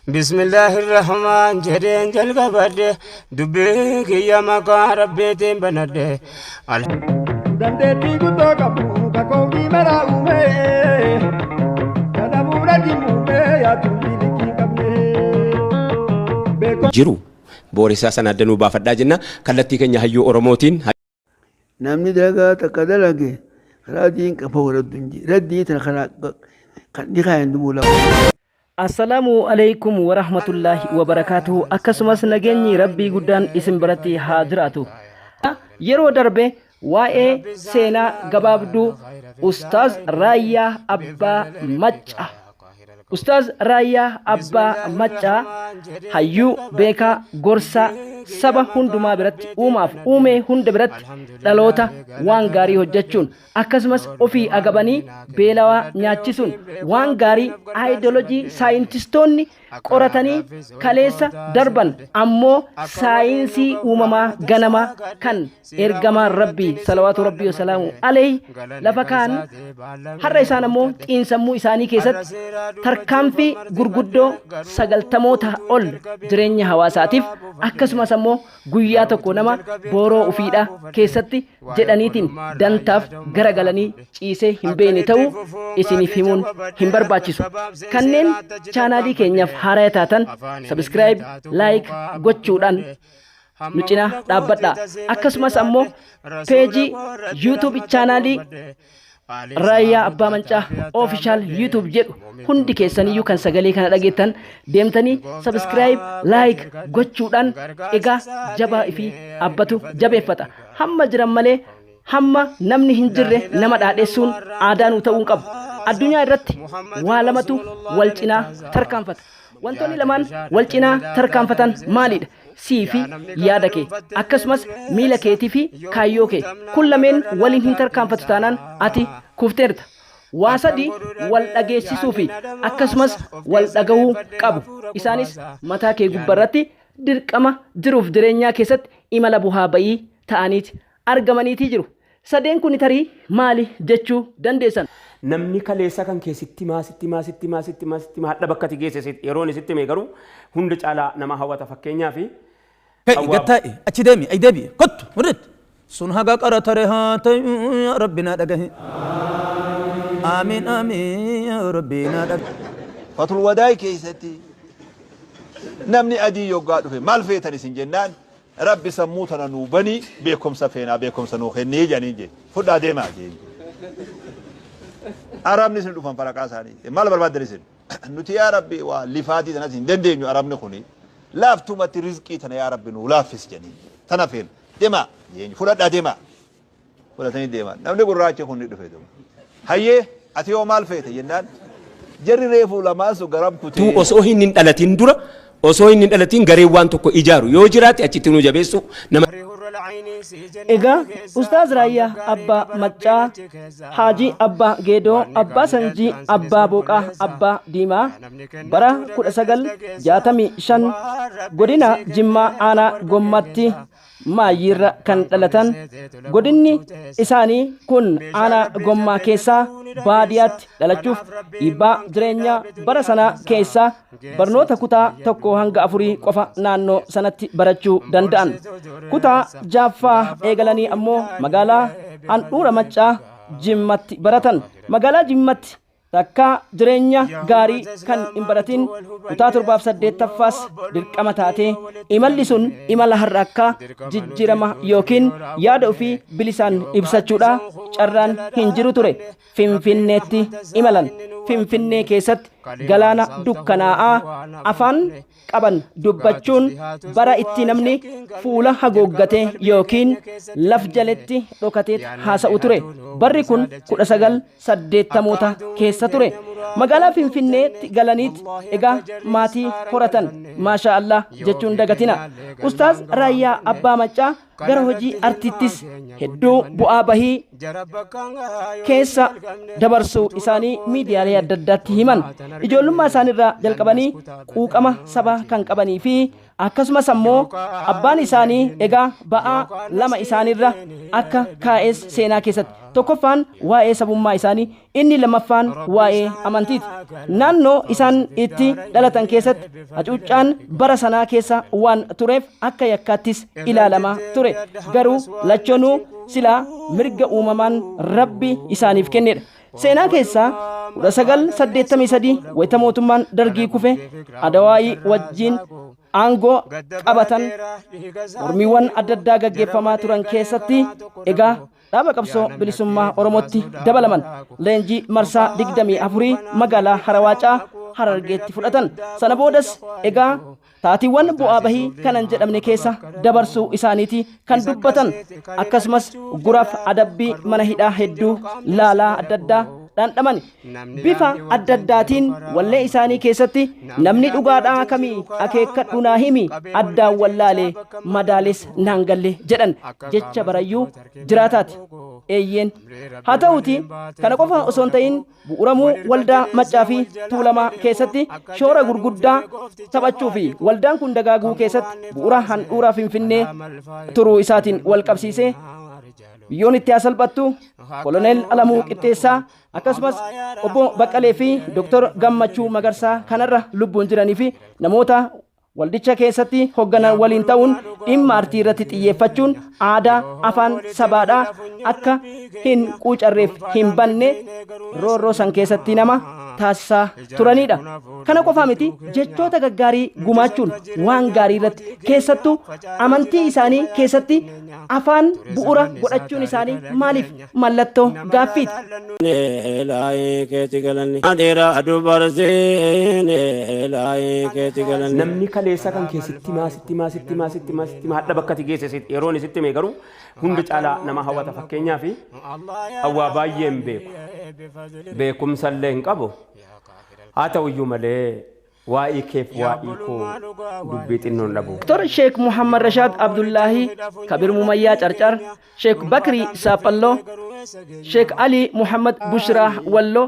بسم الله الرحمن جرين جلق برده دبيك يا مقا ربيتين بنده Dandeettii guddoo qabu kakoobii maraa uume kana muudatti muume yaatu bilikii qabne. Jiru boorisaa sana addanuu baafadhaa jenna kallattii keenya hayyuu Oromootiin. Namni dalagaa takka dalage karaa diin qaba waraddu raddii tana karaa kan dhiqaan duula. Assalamu alaikum warahmatullahi wabarakatuh. Akkasumas nageenyi rabbii guddaan isin biratti haa jiraatu. Yeroo darbe waa'ee seenaa gabaabduu Ustaaz Raayyaa Abbaa Maccaa Ustaaz Raayyaa Abbaa Maccaa hayyuu beekaa gorsaa saba hundumaa biratti uumaaf uumee hunda biratti dhaloota waan gaarii hojjechuun akkasumas ofii agabanii beelawaa nyaachisuun waan gaarii aayidolojii saayintistoonni qoratanii kaleessa darban ammoo saayinsii uumamaa ganamaa kan ergamaan rabbii salawaatu rabbii wasalaamu alayhi lafa kaan har'a isaan ammoo xiinsammuu isaanii keessatti tarkaanfii gurguddoo 90 ol jireenya hawaasaatiif akkasumas ammoo guyyaa tokko nama booroo ufiidha keessatti jedhaniitiin dantaaf garagalanii ciisee hin beekne ta'uu isiniif himuun hin barbaachisu. Kanneen chaanaalii keenyaaf haaraa taatan subscribe like gochuudhaan nu cinaa dhaabbadhaa. Akkasumas ammoo peejii YouTube chaanaalii Raayyaa Abbaa Maccaa official YouTube jedhu hundi keessaniyyuu kan sagalee kana dhageettan deemtanii subscribe like gochuudhaan egaa jabaa fi abbatu jabeeffata. Hamma jiran malee hamma namni hin jirre nama dhaadheessuun aadaa nu ta'uu qabu. Addunyaa irratti waa lamatu wal cinaa tarkaanfata. Wantoonni lamaan wal cinaa tarkaanfatan maalidha? Sii fi yaada kee akkasumas miila keetii fi kaayyoo kee kun lameen waliin hin tarkaanfatu taanaan ati kufteerta. Waa sadii wal dhageessisuu fi akkasumas wal dhagahuu qabu. Isaanis mataa kee gubbarratti dirqama jiruuf jireenyaa keessatti imala buhaa bayii ta'aniiti argamaniitii jiru. Sadeen kun tarii maali jechuu dandeessan? Namni kaleessa kan keessatti hadha bakka ati geesse yeroon isitti mee garuu hunda caalaa nama hawwata fakkeenyaa fi gattaa'e achi deemi ay deebi'e kottu mudatti sun haga qara tare haa ta'u rabbinaa dhagahe amiin amiin rabbinaa dhagahe. Fatul wadaay keessatti namni adii yoggaa dhufe maal feetan isin jennaan rabbi sammuu tana nuu banii beekumsa feenaa beekumsa nuu kennee jedhanii je fudhaa deemaa je. Arabni isin dhufan faraqaa isaanii maal barbaadan isin nuti yaa rabbi waa lifaatii tanas hin dandeenyu arabni kuni laaftumatti rizqii tana yaa rabbi nuu laaffis jedhanii tana feen deemaa jeenyu fudhadhaa deemaa fudhatanii deemaa namni gurraacha kun ni dhufe deema hayyee ati yoo maal feete jennaan jarri reefuu lamaasu garab kutee osoo hin dhalatin dura osoo hin dhalatin garee waan tokko ijaaru yoo jiraate achitti nu jabeessu nama. Egaa Ustaaz Raayyaa Abbaa Maccaa Haajii Abbaa Geedoo Abbaa Sanjii Abbaa Booqaa Abbaa Diimaa bara 1965 godina Jimmaa Aanaa Gommatti Maayyiirra kan dhalatan. Godinni isaanii kun aanaa Gommaa keessaa baadiyaatti dhalachuuf dhiibbaa jireenyaa bara sanaa keessaa barnoota kutaa 1 hanga 4 qofa naannoo sanatti barachuu danda'an. Kutaa jaaffaa eegalanii ammoo magaalaa handhuura Maccaa Jimmatti baratan. Magaalaa Jimmatti takka jireenya gaarii kan hin baratin kutaa 7-8ffaas dirqama taatee imalli sun imala har'a akka jijjiirama yookiin yaada ofii bilisaan ibsachuudha carraan hin jiru ture. Finfinneetti imalan. Finfinnee keessatti galaana dukkanaa'aa afaan qaban dubbachuun bara itti namni fuula hagooggatee yookiin laf jaletti dhokatee haasa'u ture. Barri kun 1980 keessa ture. Magaalaa Finfinneetti galaniit egaa maatii horatan maasha Allah jechuun dagatina. Ustaaz Raayyaa Abbaa Maccaa gara hojii artiittis hedduu bu'aa bahii keessa dabarsuu isaanii miidiyaalee adda addaatti himan. Ijoollummaa isaaniirraa jalqabanii quuqama sabaa kan qabanii fi akkasumas ammoo abbaan isaanii egaa ba'aa lama isaaniirra akka kaa'es seenaa keessatti tokkoffaan waa'ee sabummaa isaanii, inni lammaffaan waa'ee amantiiti. Naannoo isaan itti dhalatan keessatti hacuuccaan bara sanaa keessa waan tureef akka yakkaattis ilaalamaa ture. Garuu lachoonuu silaa mirga uumamaan Rabbi isaaniif kennedha. Seenaa keessaa 1983 wayita mootummaan Dargii kufe Adawaayii wajjin aangoo qabatan mormiiwwan adda addaa gaggeeffamaa turan keessatti egaa dhaaba qabsoo bilisummaa Oromootti dabalaman leenjii marsaa 24 magaalaa Harawaacaa Harargeetti fudhatan. Sana boodas egaa taatiiwwan bu'aa bahii kanan jedhamne keessa dabarsuu isaaniiti kan dubbatan. Akkasumas guraaf adabbii mana hidhaa hedduu laalaa adda addaa dhandhaman. Bifa adda addaatiin wallee isaanii keessatti namni dhugaadhaa kamii akeekkadhu naa himi addaan wallaalee madaales naan galle jedhan jecha barayyuu jiraataati. Eeyyeen haa ta'uuti kana qofa osoo hin ta'in bu'uuramuu waldaa Maccaa fi Tuulamaa keessatti shoora gurguddaa taphachuu fi waldaan kun dagaaguu keessatti bu'uura handhuura Finfinnee turuu isaatiin wal qabsiisee biyyoon itti haa salphattu koloneel Alamuu Qixxeessaa akkasumas obbo Baqqalee fi Dr. Gammachuu Magarsaa kanarra lubbuun jiranii fi namoota waldicha keessatti hoogganan waliin ta'uun dhimma aartii irratti xiyyeeffachuun aadaa afaan sabaadhaa akka hin quucarreef hin banne roorroo san keessatti nama taasisaa turanidha. Kana qofaa miti jechoota gaggaarii gumaachuun waan gaarii irratti keessattuu amantii isaanii keessatti afaan bu'uura godhachuun isaanii maaliif mallattoo gaaffiiti. Namni kaleessa kan keessatti hadha bakkatti geesse yeroon isitti mee garuu hundi caalaa nama hawwata. Fakkeenyaaf hawwaa baay'een beekumsallee hin qabu. haa ta'uyyuu malee waa'ee keef waa'ee koo dubbii xinnoon dhabu. Dr. Sheikh Muhammad Rashad Abdullahi Kabir Mumayyaa Carcar, Sheikh Bakri Saapalloo, Sheikh Ali Muhammad Bushra Wallo,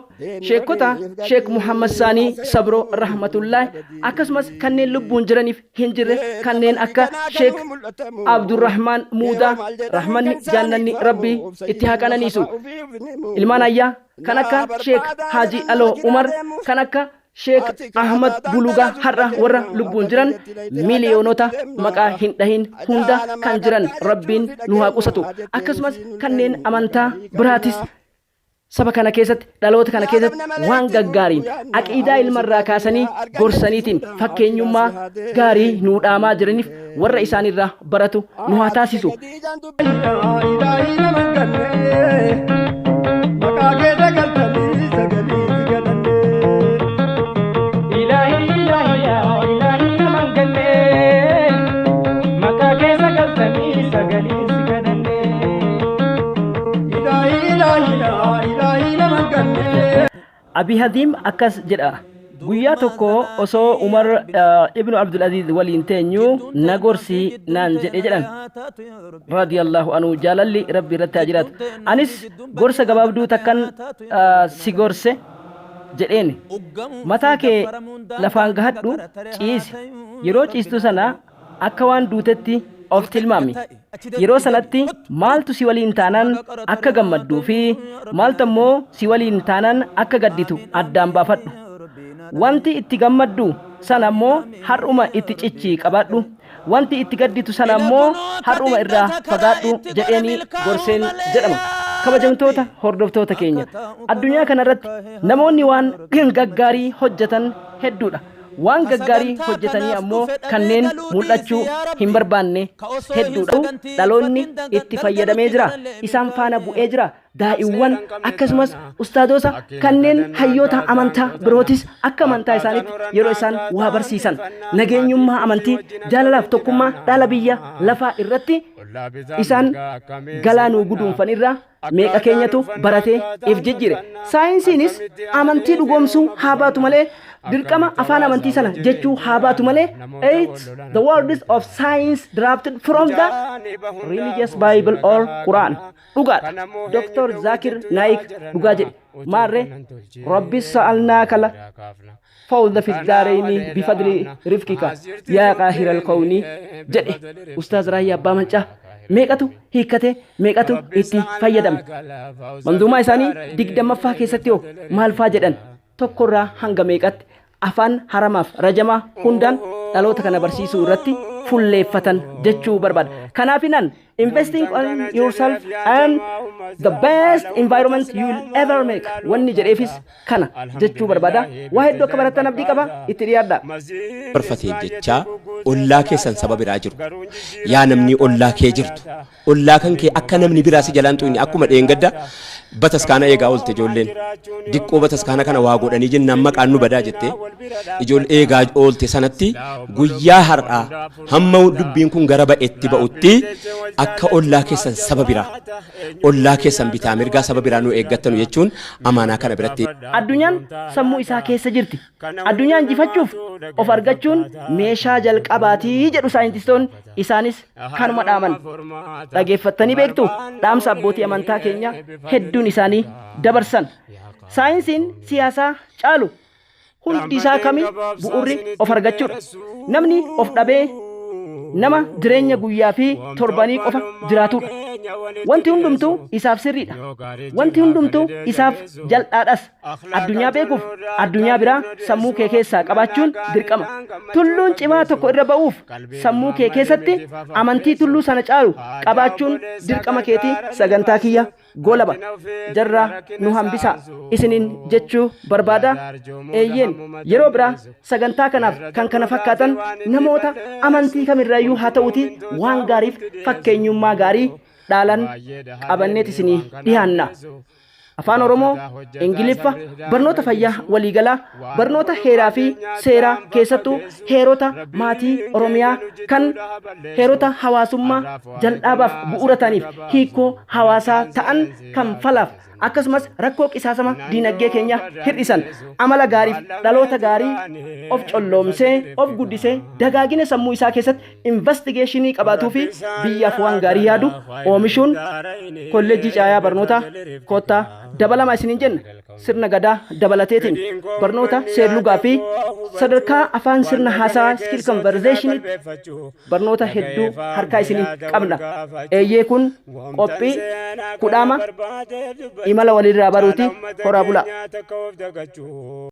Sheikhota Sheikh Muhammad Sani Sabro Rahmatullah, akkasumas kanneen lubbuun jiraniif hin jirre kanneen akka Sheikh Abdurrahman Muudaa Rahmanni Jannanni Rabbi itti haa qananiisu. Ilmaan ayyaa kan akka Sheikh Haji Alo Umar, kan akka Sheikh Ahmad Buluga har'a warra lubbuun jiran miliyoonota maqaa hin dhahin hunda kan jiran Rabbiin nu haa qusatu. Akkasumas kanneen amantaa biraatis saba kana keessatti dhaloota kana keessatti waan gaggaariin aqiidaa ilmarraa kaasanii gorsaniitiin fakkeenyummaa gaarii nuu dhaamaa jiraniif warra isaanirraa baratu nu haa taasisu. Abi Hadim akkas jedha. Guyyaa tokko osoo Umar ibnu Abdul Aziz waliin teenyu na gorsi naan jedhe jedhan. Radiyallahu anhu jaalalli Rabbi irratti haa jiraatu. Anis gorsa gabaabduu takkan si gorse jedheen. Mataa kee lafaan gahadhu ciisi. Yeroo ciistu sana akka waan duutetti of tilmaami. Yeroo sanatti maaltu si waliin taanaan akka gammadduu fi maaltu immoo si waliin taanaan akka gadditu addaan baafadhu. Wanti itti gammaddu sana immoo har'uma itti cichii qabadhu. Wanti itti gadditu sana immoo har'uma irraa fagaadhu jedheeni gorseen jedhama. Kabajamtoota hordoftoota keenya addunyaa kanarratti namoonni waan gaggaarii hojjetan hedduudha. Waan gaggaarii hojjetanii ammoo kanneen mul'achuu hin barbaanne hedduudha. Dhaloonni itti fayyadamee jira. Isaan faana bu'ee jira. Daa'imman akkasumas ustaadoota kanneen hayyoota amantaa birootis akka amantaa isaaniitti yeroo isaan waa barsiisan nageenyummaa amantii jaalalaaf tokkummaa dhaala biyya lafaa irratti isaan galaanuu guduunfanirraa meeqa keenyatu baratee if jijjire. Saayinsiinis amantii dhugoomsuu haa baatu malee dirqama afaan amantii sana jechuu haa baatu malee the words of science drafted from the religious Bible or Quran. Dhugaadha. Dr. Zakir Naik dhugaa jedhe. Maarree Rabbi sa'alnaaka la fawda fi daarayni bifadli rifkika yaa qaahira alqawni jedhe Ustaaz Raayyaa Abbaa Mancaa meeqatu hiikkate meeqatu itti fayyadame manzuumaa isaanii 20ffaa keessatti yoo maal faa jedhan tokkorraa hanga meeqatti afaan haramaaf rajamaa hundaan dhaloota kana barsiisuu irratti fulleeffatan jechuu barbaada. Kanaafinan investing on yourself and the best environment you will ever make wanni jedheefis kana jechuu barbaada. Waa hedduu akka baratan abdii qaba itti dhiyaadha. Barfatee jechaa ollaa keessan saba biraa jiru. Yaa namni ollaa kee jirtu. Ollaa kan kee akka namni biraa si jalaan tuuni akkuma dheengadda bataskaana eegaa oolte ijoolleen. Diqqoo bataskaana kana waa godhanii jennaan maqaan nu badaa jettee ijoollee eegaa oolte sanatti guyyaa har'aa hamma dubbiin kun gara ba'etti ba'utti akka ollaa keessan saba biraa ollaa keessan bitaa mirgaa saba biraa nu eeggattanu jechuun amaanaa kana biratti. Addunyaan sammuu isaa keessa jirti. Addunyaan injifachuuf of argachuun meeshaa jalqabaatii jedhu saayintistoonni isaanis kanuma dhaaman. Dhageeffattanii beektu dhaamsa abbootii amantaa keenya hedduun isaanii dabarsan. Saayinsiin siyaasaa caalu hundi isaa kami bu'urri of argachuudha. Namni of dhabee nama jireenya guyyaa fi torbanii qofa jiraatudha. Wanti hundumtuu isaaf sirriidha. Wanti hundumtuu isaaf jal'aadhas. Addunyaa beekuuf addunyaa biraa sammuu kee keessaa qabaachuun dirqama. Tulluun cimaa tokko irra ba'uuf sammuu kee keessatti amantii tulluu sana caalu qabaachuun dirqama keetii sagantaa kiyya golaba. Jarraa nu hambisaa isiniin jechuu barbaada. Eeyyeen yeroo biraa sagantaa kanaaf kan kana fakkaatan namoota amantii kamirraayyuu haa ta'uuti waan gaariif fakkeenyummaa gaarii dhaalan qabanneet isinii dhiyaanna. Afaan Oromoo, Ingiliffa, barnoota fayyaa waliigalaa, barnoota heeraa fi seeraa keessattuu heerota maatii Oromiyaa kan heerota hawaasummaa jal'aabaaf bu'uura ta'aniif hiikoo hawaasaa ta'an kan falaaf akkasumas rakkoo qisaasama diinagdee keenya hir'isan amala gaariif dhaloota gaarii of colloomsee of guddisee dagaagina sammuu isaa keessatti investigeeshinii qabaatuu fi biyyaaf waan gaarii yaadu oomishuun kolleejjii caayaa barnoota koottaa dabalama isiniin jenna. Sirna gadaa dabalateetiin barnoota seerlugaa fi sadarkaa afaan sirna haasaa skill conversation barnoota hedduu harkaa isinii qabna. Eeyyee kun qophii kudhaama imala walirraa baruuti horaa bulaa.